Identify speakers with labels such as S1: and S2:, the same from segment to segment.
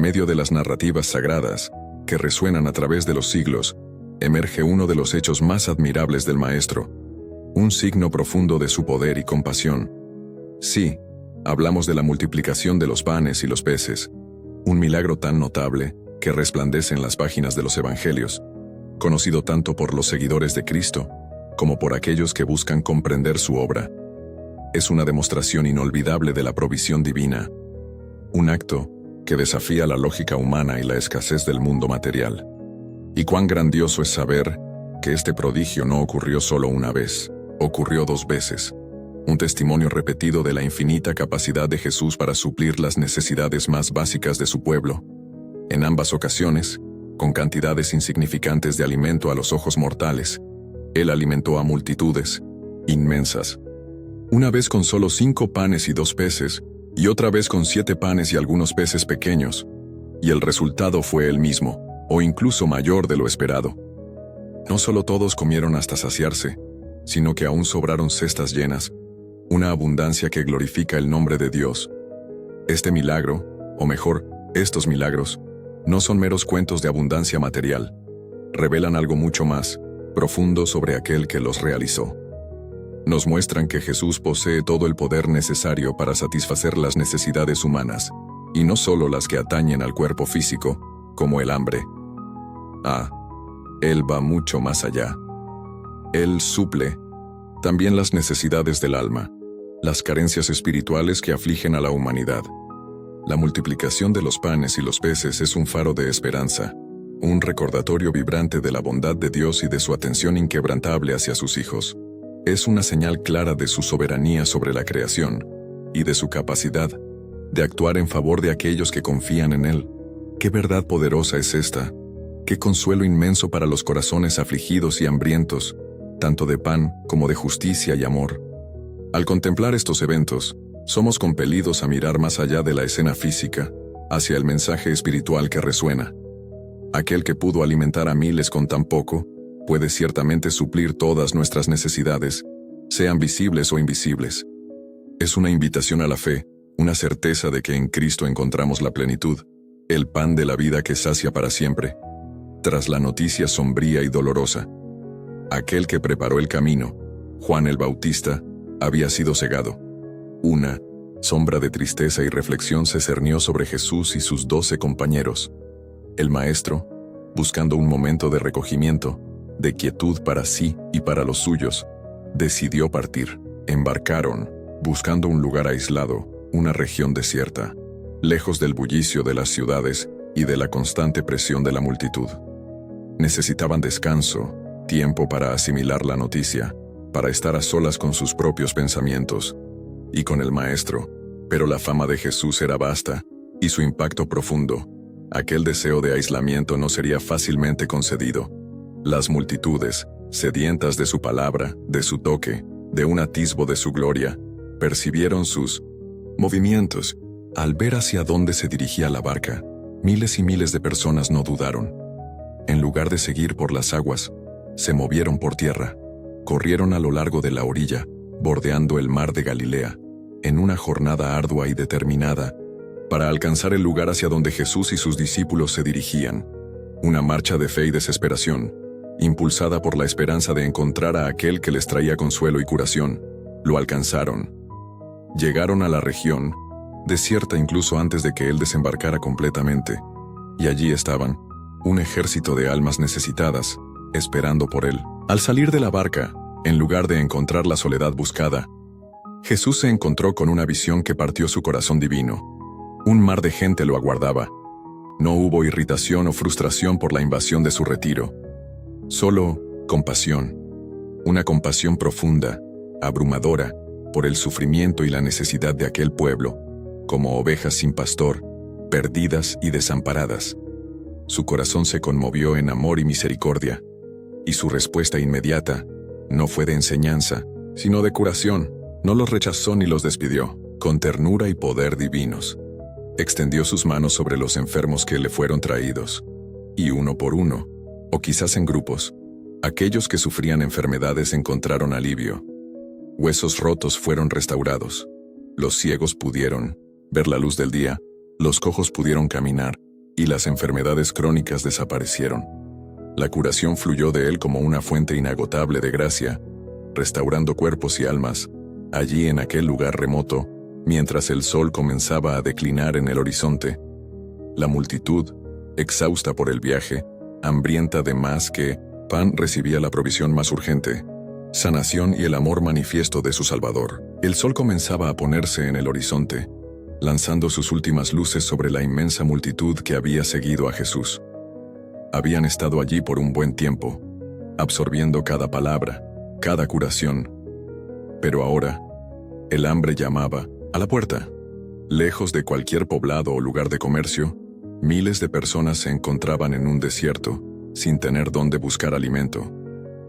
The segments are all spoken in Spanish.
S1: medio de las narrativas sagradas, que resuenan a través de los siglos, emerge uno de los hechos más admirables del Maestro, un signo profundo de su poder y compasión. Sí, hablamos de la multiplicación de los panes y los peces, un milagro tan notable que resplandece en las páginas de los Evangelios, conocido tanto por los seguidores de Cristo como por aquellos que buscan comprender su obra. Es una demostración inolvidable de la provisión divina, un acto que desafía la lógica humana y la escasez del mundo material. Y cuán grandioso es saber que este prodigio no ocurrió solo una vez, ocurrió 2 veces. Un testimonio repetido de la infinita capacidad de Jesús para suplir las necesidades más básicas de su pueblo. En ambas ocasiones, con cantidades insignificantes de alimento a los ojos mortales, Él alimentó a multitudes, inmensas. Una vez con solo 5 panes y 2 peces, y otra vez con 7 panes y algunos peces pequeños, y el resultado fue el mismo, o incluso mayor de lo esperado. No solo todos comieron hasta saciarse, sino que aún sobraron cestas llenas, una abundancia que glorifica el nombre de Dios. Este milagro, o mejor, estos milagros, no son meros cuentos de abundancia material, revelan algo mucho más profundo sobre aquel que los realizó. Nos muestran que Jesús posee todo el poder necesario para satisfacer las necesidades humanas, y no solo las que atañen al cuerpo físico, como el hambre. Él va mucho más allá. Él suple también las necesidades del alma, las carencias espirituales que afligen a la humanidad. La multiplicación de los panes y los peces es un faro de esperanza, un recordatorio vibrante de la bondad de Dios y de su atención inquebrantable hacia sus hijos. Es una señal clara de su soberanía sobre la creación y de su capacidad de actuar en favor de aquellos que confían en Él. ¡Qué verdad poderosa es esta! ¡Qué consuelo inmenso para los corazones afligidos y hambrientos, tanto de pan como de justicia y amor! Al contemplar estos eventos, somos compelidos a mirar más allá de la escena física, hacia el mensaje espiritual que resuena. Aquel que pudo alimentar a miles con tan poco, puede ciertamente suplir todas nuestras necesidades, sean visibles o invisibles. Es una invitación a la fe, una certeza de que en Cristo encontramos la plenitud, el pan de la vida que sacia para siempre. Tras la noticia sombría y dolorosa, aquel que preparó el camino, Juan el Bautista, había sido cegado. Una sombra de tristeza y reflexión se cernió sobre Jesús y sus 12 compañeros. El Maestro, buscando un momento de recogimiento, de quietud para sí y para los suyos, decidió partir. Embarcaron, buscando un lugar aislado, una región desierta, lejos del bullicio de las ciudades y de la constante presión de la multitud. Necesitaban descanso, tiempo para asimilar la noticia, para estar a solas con sus propios pensamientos y con el Maestro, pero la fama de Jesús era vasta y su impacto profundo. Aquel deseo de aislamiento no sería fácilmente concedido. Las multitudes, sedientas de su palabra, de su toque, de un atisbo de su gloria, percibieron sus movimientos. Al ver hacia dónde se dirigía la barca, miles y miles de personas no dudaron. En lugar de seguir por las aguas, se movieron por tierra, corrieron a lo largo de la orilla, bordeando el mar de Galilea, en una jornada ardua y determinada, para alcanzar el lugar hacia donde Jesús y sus discípulos se dirigían. Una marcha de fe y desesperación, impulsada por la esperanza de encontrar a aquel que les traía consuelo y curación. Lo alcanzaron. Llegaron a la región, desierta incluso antes de que él desembarcara completamente, y allí estaban, un ejército de almas necesitadas, esperando por él. Al salir de la barca, en lugar de encontrar la soledad buscada, Jesús se encontró con una visión que partió su corazón divino. Un mar de gente lo aguardaba. No hubo irritación o frustración por la invasión de su retiro. Solo compasión. Una compasión profunda, abrumadora, por el sufrimiento y la necesidad de aquel pueblo, como ovejas sin pastor, perdidas y desamparadas. Su corazón se conmovió en amor y misericordia, y su respuesta inmediata no fue de enseñanza, sino de curación. No los rechazó ni los despidió, con ternura y poder divinos. Extendió sus manos sobre los enfermos que le fueron traídos, y uno por uno, o quizás en grupos, aquellos que sufrían enfermedades encontraron alivio. Huesos rotos fueron restaurados. Los ciegos pudieron ver la luz del día, los cojos pudieron caminar, y las enfermedades crónicas desaparecieron. La curación fluyó de él como una fuente inagotable de gracia, restaurando cuerpos y almas, allí en aquel lugar remoto, mientras el sol comenzaba a declinar en el horizonte. La multitud, exhausta por el viaje, hambrienta de más que pan, recibía la provisión más urgente, sanación y el amor manifiesto de su Salvador. El sol comenzaba a ponerse en el horizonte, lanzando sus últimas luces sobre la inmensa multitud que había seguido a Jesús. Habían estado allí por un buen tiempo, absorbiendo cada palabra, cada curación. Pero ahora, el hambre llamaba a la puerta. Lejos de cualquier poblado o lugar de comercio, miles de personas se encontraban en un desierto, sin tener dónde buscar alimento.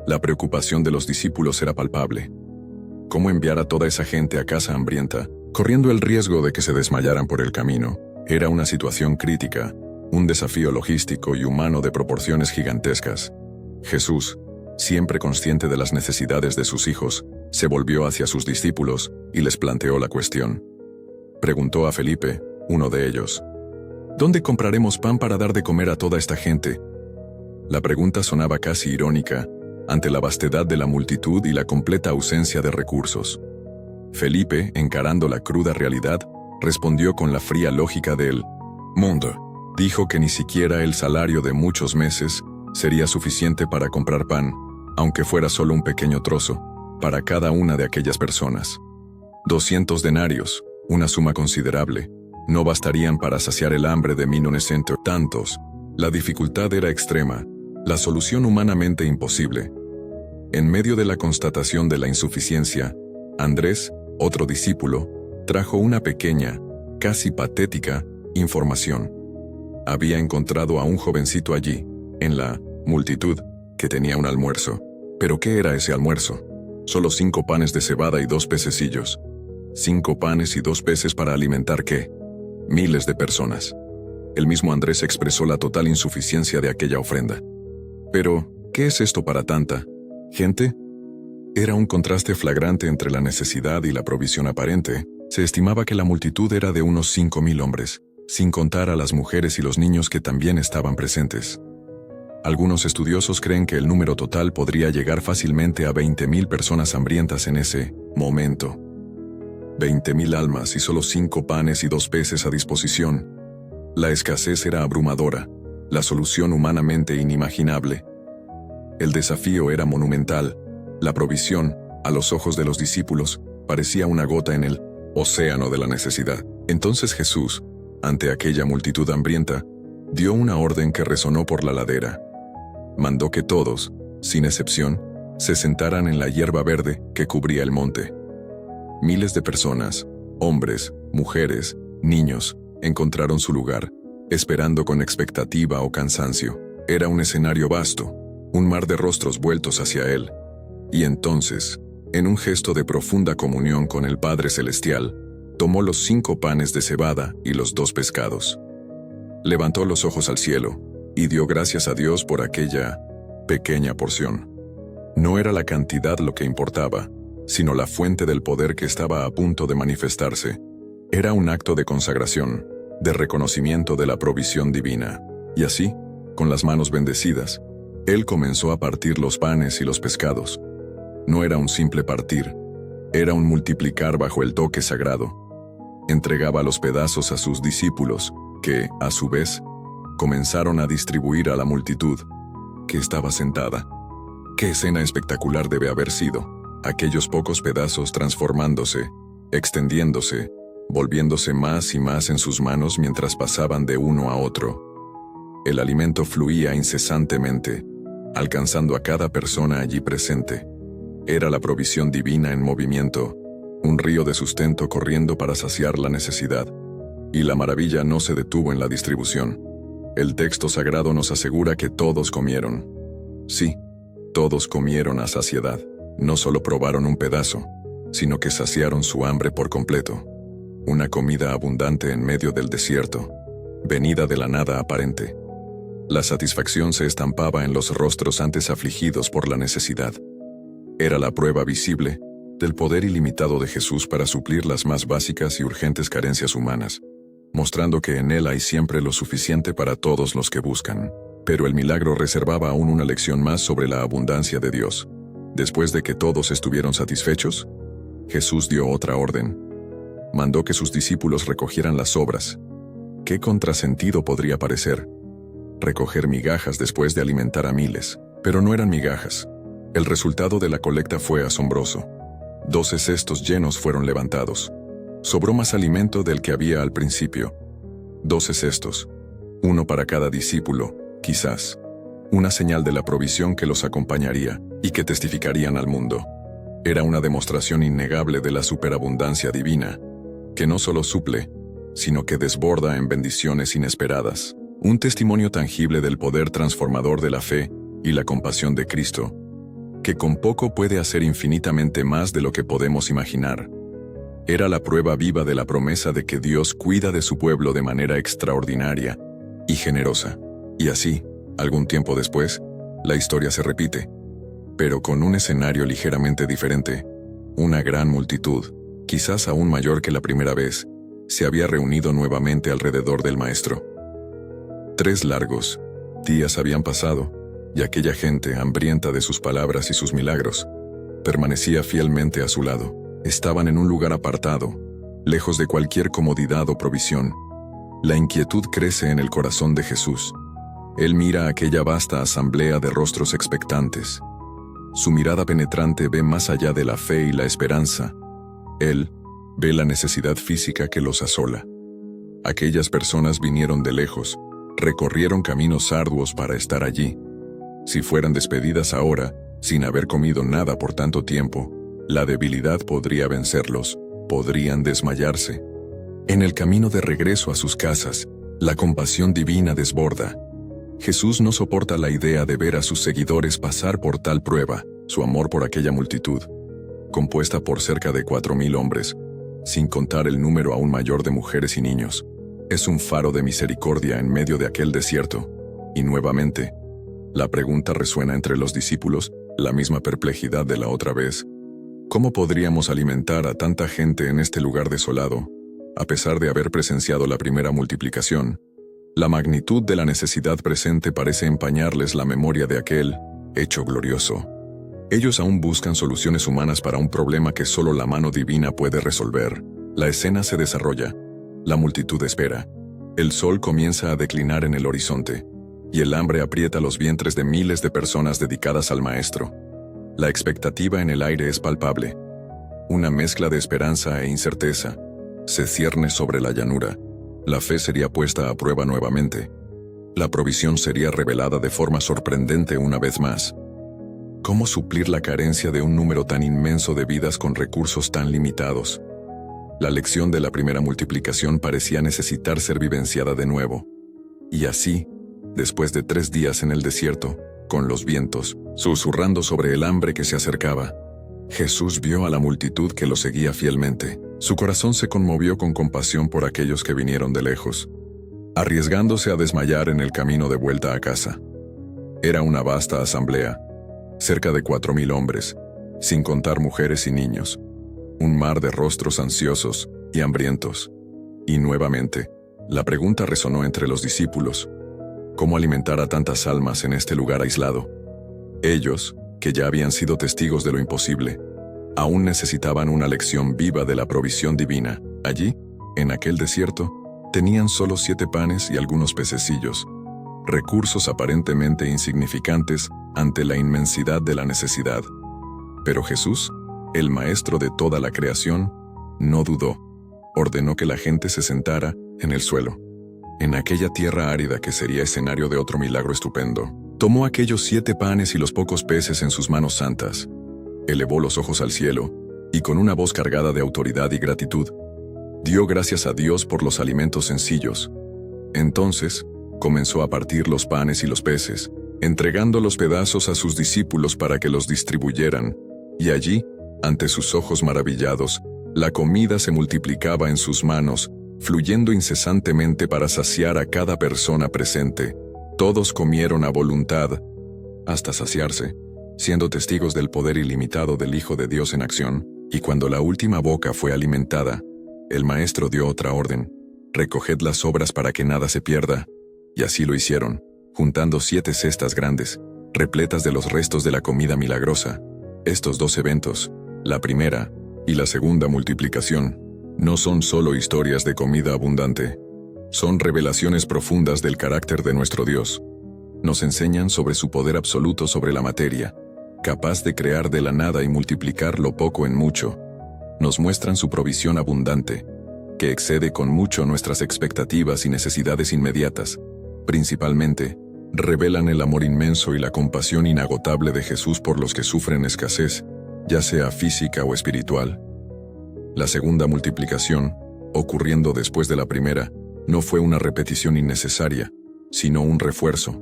S1: La preocupación de los discípulos era palpable. ¿Cómo enviar a toda esa gente a casa hambrienta, corriendo el riesgo de que se desmayaran por el camino? Era una situación crítica, un desafío logístico y humano de proporciones gigantescas. Jesús, siempre consciente de las necesidades de sus hijos, se volvió hacia sus discípulos y les planteó la cuestión. Preguntó a Felipe, uno de ellos: ¿Dónde compraremos pan para dar de comer a toda esta gente? La pregunta sonaba casi irónica, ante la vastedad de la multitud y la completa ausencia de recursos. Felipe, encarando la cruda realidad, respondió con la fría lógica del mundo. Dijo que ni siquiera el salario de muchos meses sería suficiente para comprar pan, aunque fuera solo un pequeño trozo, para cada una de aquellas personas. 200 denarios, una suma considerable, no bastarían para saciar el hambre de 1900 tantos. La dificultad era extrema, la solución humanamente imposible. En medio de la constatación de la insuficiencia, Andrés, otro discípulo, trajo una pequeña, casi patética, información. Había encontrado a un jovencito allí, en la multitud, que tenía un almuerzo. ¿Pero qué era ese almuerzo? Solo 5 panes de cebada y 2 pececillos. 5 panes y 2 peces para alimentar ¿qué? Miles de personas. El mismo Andrés expresó la total insuficiencia de aquella ofrenda. Pero, ¿qué es esto para tanta gente? Era un contraste flagrante entre la necesidad y la provisión aparente. Se estimaba que la multitud era de unos 5.000 hombres, sin contar a las mujeres y los niños que también estaban presentes. Algunos estudiosos creen que el número total podría llegar fácilmente a 20.000 personas hambrientas en ese momento. 20.000 almas y solo 5 panes y 2 peces a disposición. La escasez era abrumadora, la solución humanamente inimaginable. El desafío era monumental. La provisión, a los ojos de los discípulos, parecía una gota en el océano de la necesidad. Entonces Jesús, ante aquella multitud hambrienta, dio una orden que resonó por la ladera. Mandó que todos, sin excepción, se sentaran en la hierba verde que cubría el monte. Miles de personas, hombres, mujeres, niños, encontraron su lugar, esperando con expectativa o cansancio. Era un escenario vasto, un mar de rostros vueltos hacia él. Y entonces, en un gesto de profunda comunión con el Padre Celestial, tomó los 5 panes de cebada y los 2 pescados. Levantó los ojos al cielo, y dio gracias a Dios por aquella pequeña porción. No era la cantidad lo que importaba, sino la fuente del poder que estaba a punto de manifestarse. Era un acto de consagración, de reconocimiento de la provisión divina. Y así, con las manos bendecidas, él comenzó a partir los panes y los pescados. No era un simple partir, era un multiplicar bajo el toque sagrado. Entregaba los pedazos a sus discípulos, que, a su vez, comenzaron a distribuir a la multitud, que estaba sentada. Qué escena espectacular debe haber sido, aquellos pocos pedazos transformándose, extendiéndose, volviéndose más y más en sus manos mientras pasaban de uno a otro. El alimento fluía incesantemente, alcanzando a cada persona allí presente. Era la provisión divina en movimiento, un río de sustento corriendo para saciar la necesidad. Y la maravilla no se detuvo en la distribución. El texto sagrado nos asegura que todos comieron. Sí, todos comieron a saciedad. No solo probaron un pedazo, sino que saciaron su hambre por completo. Una comida abundante en medio del desierto, venida de la nada aparente. La satisfacción se estampaba en los rostros antes afligidos por la necesidad. Era la prueba visible del poder ilimitado de Jesús para suplir las más básicas y urgentes carencias humanas. mostrando que en él hay siempre lo suficiente para todos los que buscan. Pero el milagro reservaba aún una lección más sobre la abundancia de Dios. Después de que todos estuvieron satisfechos, Jesús dio otra orden. Mandó que sus discípulos recogieran las sobras. ¿Qué contrasentido podría parecer? Recoger migajas después de alimentar a miles. Pero no eran migajas. El resultado de la colecta fue asombroso. 12 cestos llenos fueron levantados. Sobró más alimento del que había al principio. 12 cestos. Uno para cada discípulo, quizás. Una señal de la provisión que los acompañaría y que testificarían al mundo. Era una demostración innegable de la superabundancia divina, que no solo suple, sino que desborda en bendiciones inesperadas. Un testimonio tangible del poder transformador de la fe y la compasión de Cristo, que con poco puede hacer infinitamente más de lo que podemos imaginar. Era la prueba viva de la promesa de que Dios cuida de su pueblo de manera extraordinaria y generosa. Y así, algún tiempo después, la historia se repite, pero con un escenario ligeramente diferente. Una gran multitud, quizás aún mayor que la primera vez, se había reunido nuevamente alrededor del Maestro. 3 largos días habían pasado, y aquella gente, hambrienta de sus palabras y sus milagros, permanecía fielmente a su lado. Estaban en un lugar apartado, lejos de cualquier comodidad o provisión. La inquietud crece en el corazón de Jesús. Él mira a aquella vasta asamblea de rostros expectantes. Su mirada penetrante ve más allá de la fe y la esperanza. Él ve la necesidad física que los asola. Aquellas personas vinieron de lejos, recorrieron caminos arduos para estar allí. Si fueran despedidas ahora, sin haber comido nada por tanto tiempo, la debilidad podría vencerlos, podrían desmayarse. En el camino de regreso a sus casas, la compasión divina desborda. Jesús no soporta la idea de ver a sus seguidores pasar por tal prueba. Su amor por aquella multitud, compuesta por cerca de 4,000 hombres, sin contar el número aún mayor de mujeres y niños, es un faro de misericordia en medio de aquel desierto. Y nuevamente, la pregunta resuena entre los discípulos, la misma perplejidad de la otra vez. ¿Cómo podríamos alimentar a tanta gente en este lugar desolado, a pesar de haber presenciado la primera multiplicación? La magnitud de la necesidad presente parece empañarles la memoria de aquel hecho glorioso. Ellos aún buscan soluciones humanas para un problema que solo la mano divina puede resolver. La escena se desarrolla. La multitud espera. El sol comienza a declinar en el horizonte, y el hambre aprieta los vientres de miles de personas dedicadas al Maestro. La expectativa en el aire es palpable. Una mezcla de esperanza e incerteza se cierne sobre la llanura. La fe sería puesta a prueba nuevamente. La provisión sería revelada de forma sorprendente una vez más. ¿Cómo suplir la carencia de un número tan inmenso de vidas con recursos tan limitados? La lección de la primera multiplicación parecía necesitar ser vivenciada de nuevo. Y así, después de 3 días en el desierto, con los vientos, susurrando sobre el hambre que se acercaba, Jesús vio a la multitud que lo seguía fielmente. Su corazón se conmovió con compasión por aquellos que vinieron de lejos, arriesgándose a desmayar en el camino de vuelta a casa. Era una vasta asamblea, cerca de 4,000 hombres, sin contar mujeres y niños. Un mar de rostros ansiosos y hambrientos. Y nuevamente, la pregunta resonó entre los discípulos: ¿cómo alimentar a tantas almas en este lugar aislado? Ellos, que ya habían sido testigos de lo imposible, aún necesitaban una lección viva de la provisión divina. Allí, en aquel desierto, tenían solo 7 panes y algunos pececillos, recursos aparentemente insignificantes ante la inmensidad de la necesidad. Pero Jesús, el Maestro de toda la creación, no dudó. Ordenó que la gente se sentara en el suelo, en aquella tierra árida que sería escenario de otro milagro estupendo. Tomó aquellos 7 panes y los pocos peces en sus manos santas, elevó los ojos al cielo, y con una voz cargada de autoridad y gratitud, dio gracias a Dios por los alimentos sencillos. Entonces, comenzó a partir los panes y los peces, entregando los pedazos a sus discípulos para que los distribuyeran, y allí, ante sus ojos maravillados, la comida se multiplicaba en sus manos, fluyendo incesantemente para saciar a cada persona presente. Todos comieron a voluntad, hasta saciarse, siendo testigos del poder ilimitado del Hijo de Dios en acción. Y cuando la última boca fue alimentada, el Maestro dio otra orden. Recoged las sobras para que nada se pierda. Y así lo hicieron, juntando 7 cestas grandes, repletas de los restos de la comida milagrosa. Estos 2 eventos, la primera y la segunda multiplicación, no son solo historias de comida abundante. Son revelaciones profundas del carácter de nuestro Dios. Nos enseñan sobre su poder absoluto sobre la materia, capaz de crear de la nada y multiplicar lo poco en mucho. Nos muestran su provisión abundante, que excede con mucho nuestras expectativas y necesidades inmediatas. Principalmente, revelan el amor inmenso y la compasión inagotable de Jesús por los que sufren escasez, ya sea física o espiritual. La segunda multiplicación, ocurriendo después de la primera, no fue una repetición innecesaria, sino un refuerzo,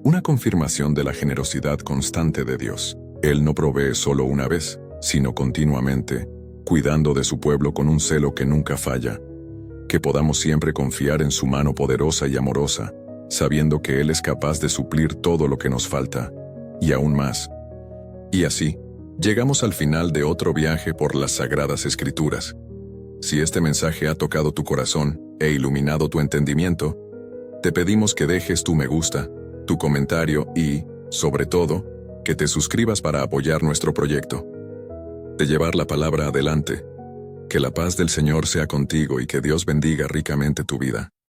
S1: una confirmación de la generosidad constante de Dios. Él no provee solo una vez, sino continuamente, cuidando de su pueblo con un celo que nunca falla. Que podamos siempre confiar en su mano poderosa y amorosa, sabiendo que Él es capaz de suplir todo lo que nos falta, y aún más. Y así, llegamos al final de otro viaje por las Sagradas Escrituras. Si este mensaje ha tocado tu corazón e iluminado tu entendimiento, te pedimos que dejes tu me gusta, tu comentario y, sobre todo, que te suscribas para apoyar nuestro proyecto. De llevar la palabra adelante. Que la paz del Señor sea contigo y que Dios bendiga ricamente tu vida.